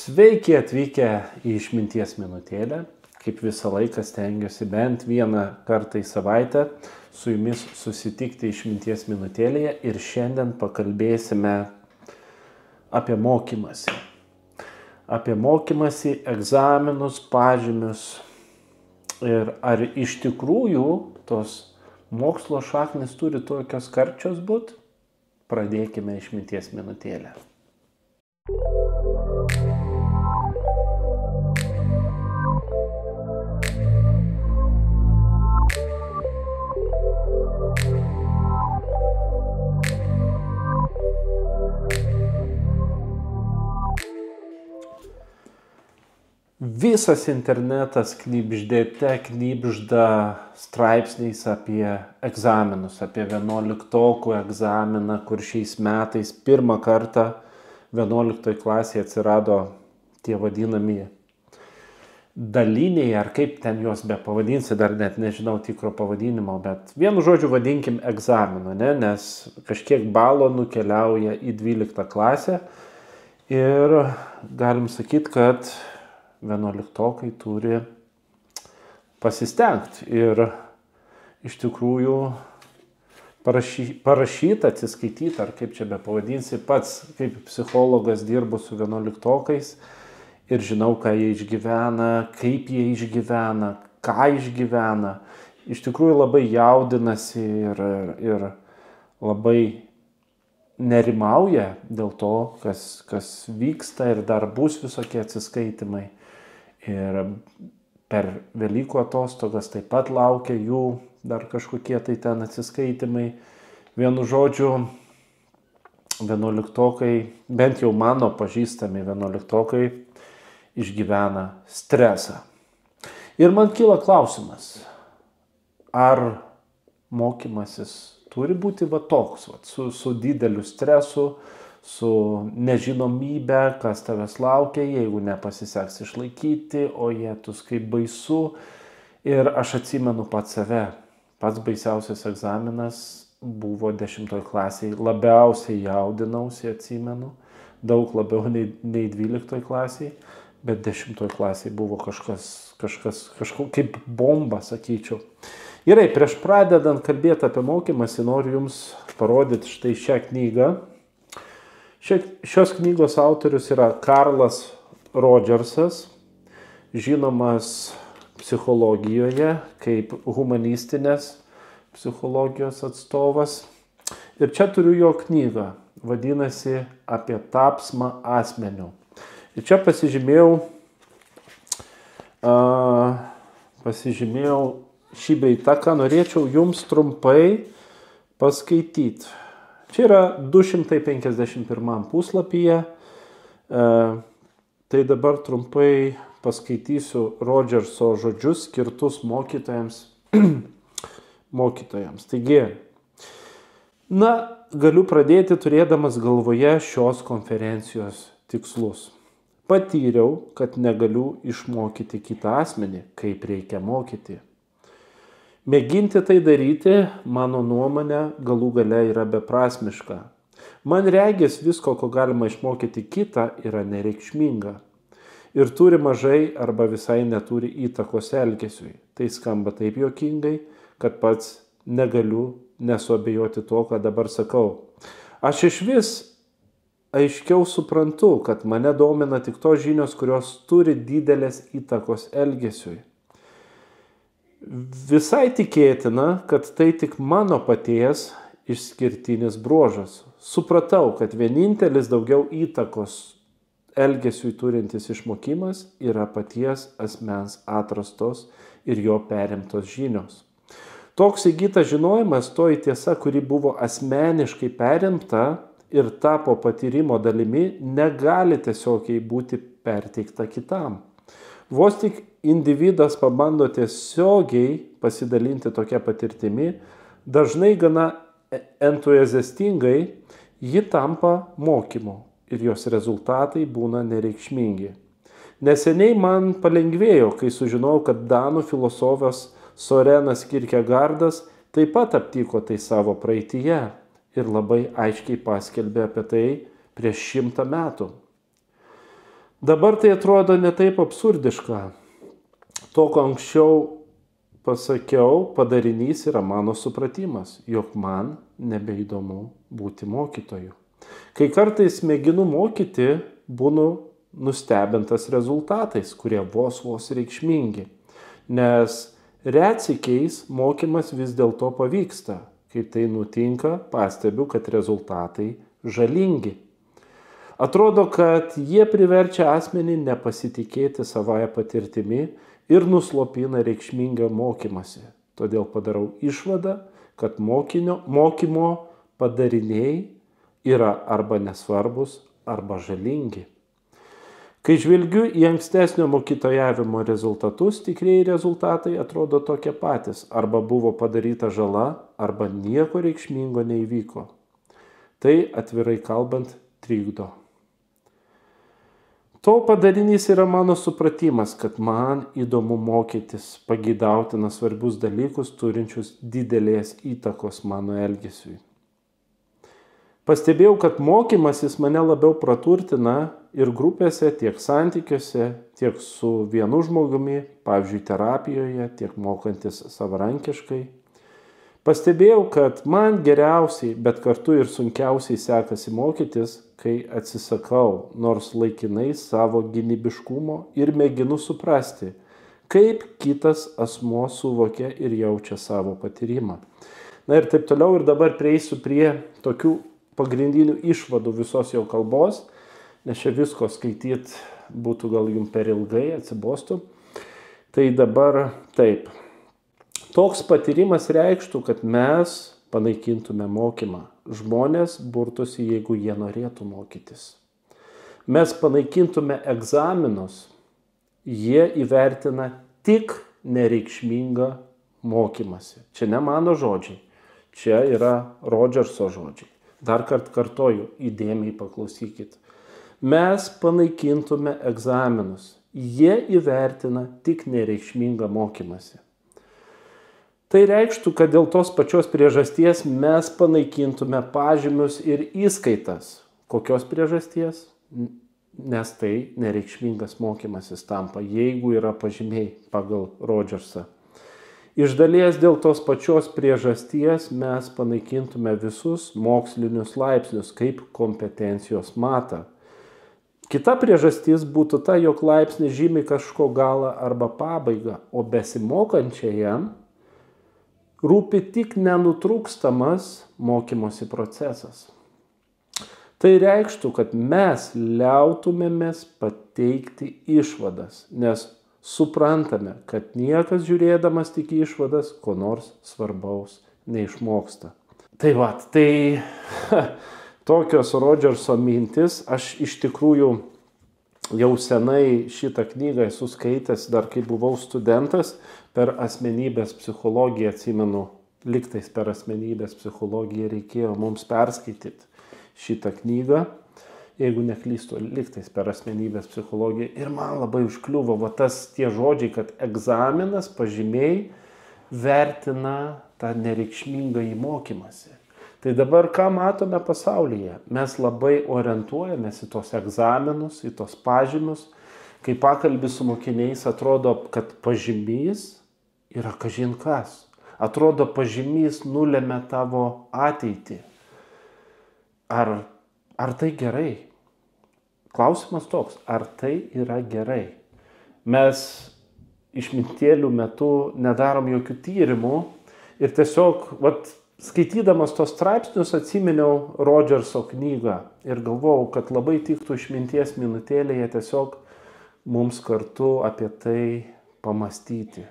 Sveiki atvykę į išminties minutėlę. Kaip visą laiką stengiuosi bent vieną kartą į savaitę su jumis susitikti išminties minutėlėje ir šiandien pakalbėsime apie mokymąsi. Apie mokymąsi, egzaminus, pažymius ir ar iš tikrųjų tos mokslo šaknis turi tokios karčios būt? Pradėkime išminties minutėlę. Visas internetas knibžda straipsniais apie egzaminus, apie 11-okų egzaminą, kur šiais metais pirmą kartą 11 klasėje atsirado tie vadinami daliniai, ar kaip ten juos be pavadinsi, dar net nežinau tikro pavadinimo, bet vienu žodžiu vadinkim egzaminu, nes kažkiek balo nukeliauja į 12 klasę ir galim sakyti, kad 11-okai turi pasistengti ir iš tikrųjų parašyti, atsiskaityti, ar kaip čia be pavadinsi, pats kaip psichologas dirbu su 11-okais ir žinau, ką jie išgyvena, kaip jie išgyvena, ką išgyvena. Iš tikrųjų labai jaudinasi ir labai nerimauja dėl to, kas vyksta ir dar bus visokie atsiskaitimai. Ir per Velykų atostogas taip pat laukia jų dar kažkokie tai ten atsiskaitimai. Vienu žodžiu, 11-okai, bent jau mano pažįstami 11-okai, išgyvena stresą. Ir man kyla klausimas, ar mokymasis turi būti toks, su dideliu stresu, su nežinomybė, kas tavęs laukia, jeigu nepasiseks išlaikyti, o jėtus kaip baisu. Ir aš atsimenu pats save. Pats baisiausias egzaminas buvo 10 klasėje. Labiausiai jaudinausi, atsimenu. Daug labiau nei 12 klasėje. Bet 10 klasėje buvo kažkas kaip bomba, sakyčiau. Gerai, prieš pradedant kalbėti apie mokymąsi, noriu jums parodyti štai šią knygą. Šios knygos autorius yra Karlas Rodžersas, žinomas psichologijoje kaip humanistinės psichologijos atstovas. Ir čia turiu jo knygą, vadinasi Apie tapsmą asmeniu. Ir čia pasižymėjau šį beitą, ką norėčiau jums trumpai paskaityti. Čia yra 251 puslapyje, tai dabar trumpai paskaitysiu Rodžerso žodžius skirtus mokytojams. Taigi, galiu pradėti turėdamas galvoje šios konferencijos tikslus. Patyriau, kad negaliu išmokyti kitą asmenį, kaip reikia mokyti. Mėginti tai daryti, mano nuomonė, galų gale yra beprasmiška. Man regis visko, ko galima išmokyti kitą, yra nereikšminga. Ir turi mažai arba visai neturi įtakos elgesiui. Tai skamba taip juokingai, kad pats negaliu nesuabejoti to, ką dabar sakau. Aš iš vis aiškiau suprantu, kad mane domina tik tos žinios, kurios turi didelės įtakos elgesiui. Visai tikėtina, kad tai tik mano paties išskirtinis bruožas. Supratau, kad vienintelis daugiau įtakos elgesiui turintis išmokimas yra paties asmens atrastos ir jo perimtos žinios. Toks įgytas žinojimas, toji tiesa, kuri buvo asmeniškai perimta ir tapo patyrimo dalimi, negali tiesiogiai būti perteikta kitam. Vos tik individas pabando tiesiogiai pasidalinti tokia patirtimi, dažnai gana entuziastingai ji tampa mokymu ir jos rezultatai būna nereikšmingi. Neseniai man palengvėjo, kai sužinojau, kad danų filosofas Sorenas Kierkegaardas taip pat aptiko tai savo praeityje ir labai aiškiai paskelbė apie tai prieš 100 metų. Dabar tai atrodo netaip absurdiška. To, ko anksčiau pasakiau, padarinys yra mano supratimas, jog man nebeįdomu būti mokytoju. Kai kartais mėginu mokyti, būnu nustebintas rezultatais, kurie vos reikšmingi, nes retsykiais mokymas vis dėlto pavyksta. Kai tai nutinka, pastebiu, kad rezultatai žalingi. Atrodo, kad jie priverčia asmenį nepasitikėti savąją patirtimi ir nuslopina reikšmingą mokymasi. Todėl padarau išvadą, kad mokymo padariniai yra arba nesvarbus, arba žalingi. Kai žvelgiu į ankstesnio mokytojavimo rezultatus, tikrieji rezultatai atrodo tokie patys. Arba buvo padaryta žala, arba nieko reikšmingo neįvyko. Tai, atvirai kalbant, trikdo. To padarinys yra mano supratimas, kad man įdomu mokytis pageidautina svarbius dalykus, turinčius didelės įtakos mano elgesiui. Pastebėjau, kad mokymasis mane labiau praturtina ir grupėse, tiek santykiuose, tiek su vienu žmogumi, pavyzdžiui, terapijoje, tiek mokantis savarankiškai. Pastebėjau, kad man geriausiai, bet kartu ir sunkiausiai sekasi mokytis, kai atsisakau nors laikinai savo gynybiškumo ir mėginu suprasti, kaip kitas asmuo suvokia ir jaučia savo patyrimą. Na ir taip toliau, ir dabar prieisiu prie tokių pagrindinių išvadų visos jo kalbos, nes čia visko skaityti būtų gal jums per ilgai, atsibostų. Tai dabar taip. Toks patyrimas reikštų, kad mes panaikintume mokymą. Žmonės burtųsi, jeigu jie norėtų mokytis. Mes panaikintume egzaminus, jie įvertina tik nereikšmingą mokymasi. Čia ne mano žodžiai, čia yra Rodžerso žodžiai. Dar kartą kartoju, įdėmiai paklausykit. Mes panaikintume egzaminus. Jie įvertina tik nereikšmingą mokymasi. Tai reikštų, kad dėl tos pačios priežasties mes panaikintume pažymius ir įskaitas. Kokios priežasties? Nes tai nereikšmingas mokymasis tampa, jeigu yra pažymiai pagal Rodžersą. Iš dalies dėl tos pačios priežasties mes panaikintume visus mokslinius laipsnius kaip kompetencijos matą. Kita priežastis būtų ta, jog laipsnis žymi kažko galą arba pabaigą, o besimokančiajam rūpi tik nenutrūkstamas mokymosi procesas. Tai reikštų, kad mes liautumėmės pateikti išvadas, nes suprantame, kad niekas žiūrėdamas tik išvadas, ko nors svarbaus neišmoksta. Tai tokios Rodžerso mintis. Aš iš tikrųjų jau senai šitą knygą esu skaitęs, dar kai buvau studentas, per asmenybės psichologiją, atsimenu, liktais per asmenybės psichologiją reikėjo mums perskaityti šitą knygą. Jeigu neklystu, liktais per asmenybės psichologiją. Ir man labai užkliuvo tie žodžiai, kad egzaminas, pažymiai vertina tą nereikšmingą įmokymąsi. Tai dabar ką matome pasaulyje? Mes labai orientuojamės į tos egzaminus, į tos pažymius. Kai pakalbi su mokiniais, atrodo, kad pažymys yra kažin kas. Atrodo, pažymys nulemia tavo ateitį. Ar tai gerai? Klausimas toks, ar tai yra gerai? Mes išmintėlių metu nedarom jokių tyrimų ir tiesiog, skaitydamas tos straipsnius, atsiminiau Rodžerso knygą ir galvojau, kad labai tiktų išminties minutėlėje tiesiog mums kartu apie tai pamastyti.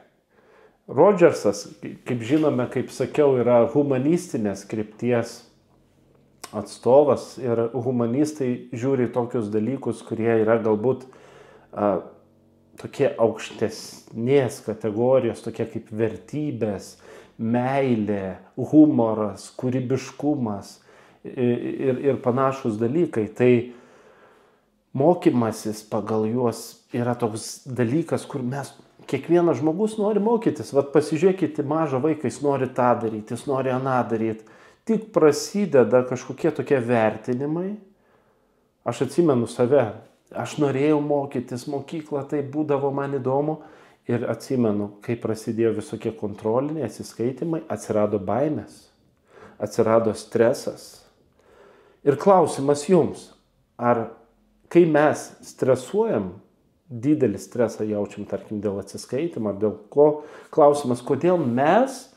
Rodžersas, kaip žinome, kaip sakiau, yra humanistinės krypties atstovas ir humanistai žiūri tokius dalykus, kurie yra galbūt tokie aukštesnės kategorijos, tokie kaip vertybės, meilė, humoras, kūrybiškumas ir panašus dalykai. Tai mokymasis pagal juos yra toks dalykas, kur kiekvienas žmogus nori mokytis. Pasižiūrėkite, mažą vaiką, jis nori tą daryti, jis nori aną daryti. Tik prasideda kažkokie tokie vertinimai. Aš atsimenu save. Aš norėjau mokytis, mokykla tai būdavo man įdomu. Ir atsimenu, kai prasidėjo visokie kontroliniai atsiskaitimai, atsirado baimės, atsirado stresas. Ir klausimas jums, ar kai mes stresuojam, didelį stresą jaučiam, tarkim, dėl atsiskaitimo, dėl ko, klausimas, kodėl mes,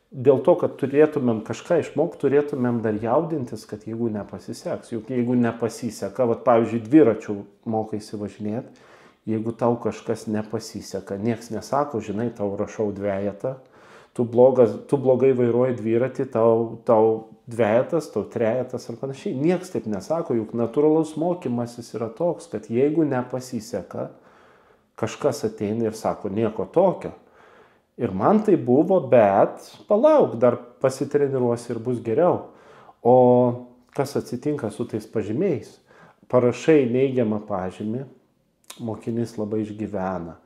dėl to, kad turėtumėm kažką išmokti, turėtumėm dar jaudintis, kad jeigu nepasiseks. Juk jeigu nepasiseka, pavyzdžiui, dviračių mokaisi važinėti, jeigu tau kažkas nepasiseka, nieks nesako, žinai, tau rašau dvejetą, tu blogai vairuoji dviratį, tau dvejetas, tau trejetas ar panašiai. Nieks taip nesako, juk natūralus mokymasis yra toks, kad jeigu nepasiseka, kažkas ateina ir sako, nieko tokio. Ir man tai buvo, bet palauk, dar pasitreniruosi ir bus geriau. O kas atsitinka su tais pažymiais? Parašai neigiamą pažymį, mokinys labai išgyvena.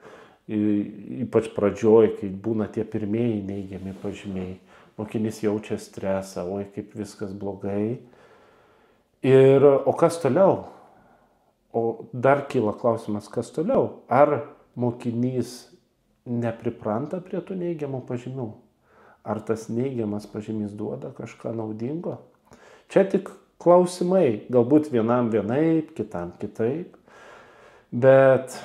Ypač pradžioj, kai būna tie pirmieji neigiami pažymiai. Mokinys jaučia stresą, oi kaip viskas blogai. O kas toliau? O dar kyla klausimas, kas toliau? Ar mokinys nepripranta prie tų neigiamų pažymių? Ar tas neigiamas pažymys duoda kažką naudingo? Čia tik klausimai, galbūt vienam vienaip, kitam kitaip. Bet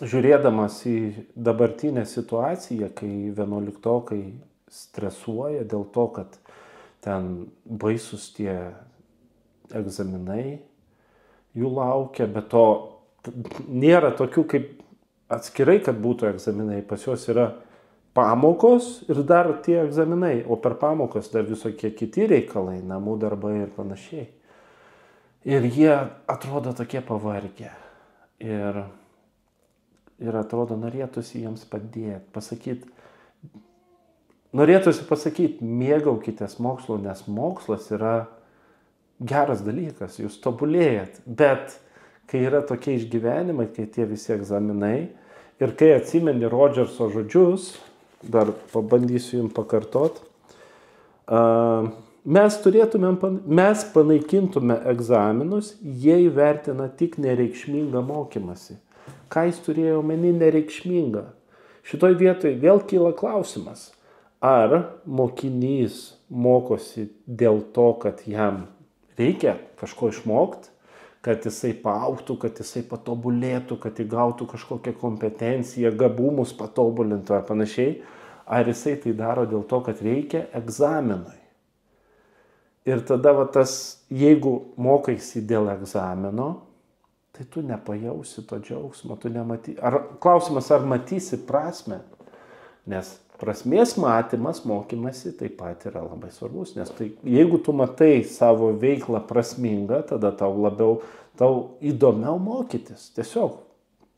žiūrėdamas į dabartinę situaciją, kai 11-okai stresuoja dėl to, kad ten baisus tie egzaminai jų laukia, bet to nėra tokių kaip atskirai, kad būtų egzaminai. Pas juos yra pamokos ir dar tie egzaminai, o per pamokas dar visokie kiti reikalai, namų darbai ir panašiai. Ir jie atrodo tokie pavargę. Ir atrodo, norėtųsi jiems padėti, norėtųsi pasakyti, mėgaukitės mokslu, nes mokslas yra geras dalykas, jūs tobulėjat. Bet kai yra tokie išgyvenimai, kai tie visi egzaminai ir kai atsimeni Rodžerso žodžius, dar pabandysiu jums pakartot, mes panaikintume egzaminus, jei vertina tik nereikšmingą mokymasi. Ką jis turėjo omeny nereikšmingą? Šitoj vietoj vėl kyla klausimas, ar mokinys mokosi dėl to, kad jam reikia kažko išmokti, kad jisai paaugtų, kad jisai patobulėtų, kad įgautų kažkokią kompetenciją, gabumus patobulintų ar panašiai, ar jisai tai daro dėl to, kad reikia egzaminui. Ir tada jeigu mokaisi dėl egzamino, tai tu nepajausi to džiaugsmo, klausimas, ar matysi prasmę, nes prasmės matymas, mokymasi taip pat yra labai svarbus, nes jeigu tu matai savo veiklą prasmingą, tada tau įdomiau mokytis. Tiesiog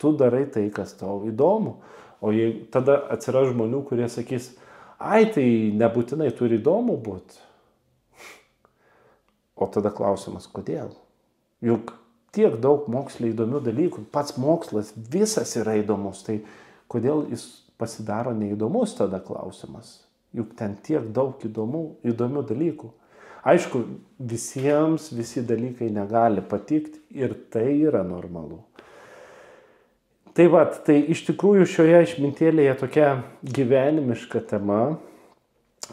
tu darai tai, kas tau įdomu. O tada atsiras žmonių, kurie sakys, tai nebūtinai turi įdomu būti. O tada klausimas, kodėl? Juk tiek daug moksle įdomių dalykų, pats mokslas visas yra įdomus, tai kodėl jis pasidaro neįdomus tada klausimas? Juk ten tiek daug įdomių dalykų. Aišku, visiems visi dalykai negali patikti ir tai yra normalu. Tai iš tikrųjų šioje išmintėlėje tokia gyvenimiška tema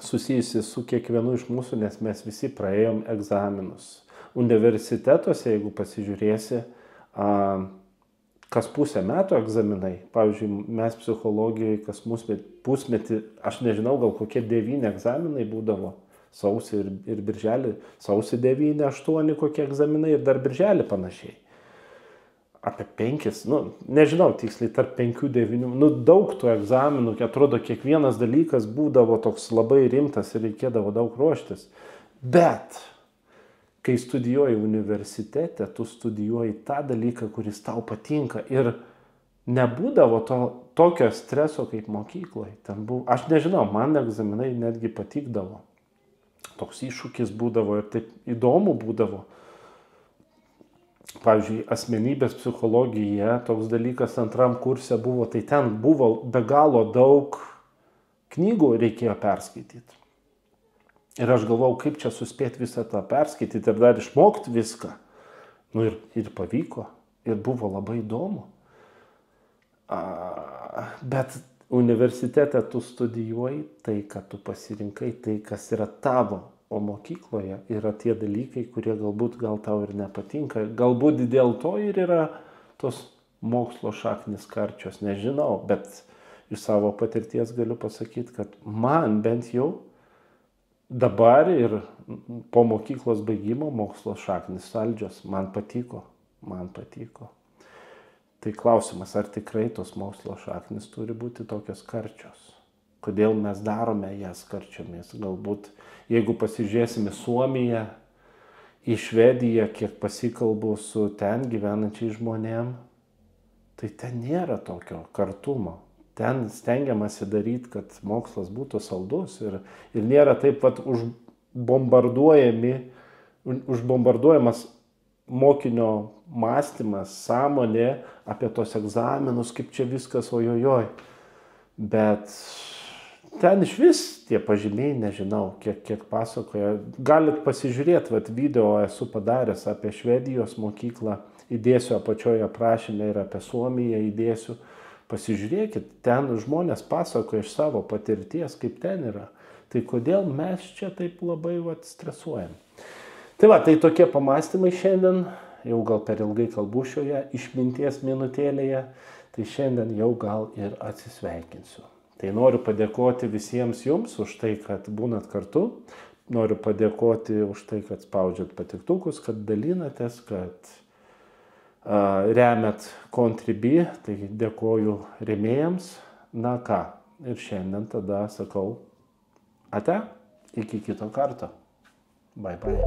susijusi su kiekvienu iš mūsų, nes mes visi praėjom egzaminus. Universitetuose, jeigu pasižiūrėsi, kas pusę metų egzaminai, pavyzdžiui, mes psichologijoje kas pusmetį, aš nežinau, gal kokie 9 egzaminai būdavo, sausį ir birželį, sausį 9, 8 kokie egzaminai ir dar birželį panašiai. Apie 5, nežinau tiksliai, tarp 5-9, daug tų egzaminų, atrodo, kiekvienas dalykas būdavo toks labai rimtas ir reikėdavo daug ruoštis. Bet kai studijuoji universitete, tu studijuoji tą dalyką, kuris tau patinka ir nebūdavo tokio streso kaip mokykloje. Aš nežinau, man egzaminai netgi patikdavo. Toks iššūkis būdavo ir taip įdomu būdavo. Pavyzdžiui, asmenybės psichologija, toks dalykas antram kurse buvo, tai ten buvo be galo daug knygų reikėjo perskaityti. Ir aš galvojau, kaip čia suspėti visą tą perskaityti ir dar išmokti viską. Nu ir pavyko, ir buvo labai įdomu. Bet universitete tu studijuoji tai, ką tu pasirinkai, tai, kas yra tavo, o mokykloje yra tie dalykai, kurie galbūt gal tau ir nepatinka. Galbūt dėl to ir yra tos mokslo šaknis karčios, nežinau, bet iš savo patirties galiu pasakyti, kad man bent jau dabar ir po mokyklos baigimo mokslo šaknis saldžios, man patiko. Tai klausimas, ar tikrai tos mokslo šaknis turi būti tokios karčios? Kodėl mes darome jas karčiomis? Galbūt, jeigu pasižiūrėsime Suomiją, į Švediją, kiek pasikalbu su ten gyvenančiais žmonėm, tai ten nėra tokio kartumo. Ten stengiamasi daryti, kad mokslas būtų saldus ir nėra taip pat užbombarduojamas mokinio mąstymas, sąmonė apie tos egzaminus, kaip čia viskas ojojoj. Bet ten iš vis tie pažymiai, nežinau, kiek pasakoja. Galit pasižiūrėti, video esu padaręs apie Švedijos mokyklą, įdėsiu apačioje aprašymę ir apie Suomiją įdėsiu. Pasižiūrėkit, ten žmonės pasakoja iš savo patirties, kaip ten yra. Tai kodėl mes čia taip labai stresuojam? Tai tokie pamąstymai šiandien, jau gal per ilgai kalbu šioje išminties minutėlėje, tai šiandien jau gal ir atsisveikinsiu. Tai noriu padėkoti visiems jums už tai, kad būnat kartu, noriu padėkoti už tai, kad spaudžiat patiktukus, kad dalinatės, kad remiat Contribui, tai dėkoju rėmėjams. Na ką, ir šiandien tada sakau ate, iki kito karto. Bye bye.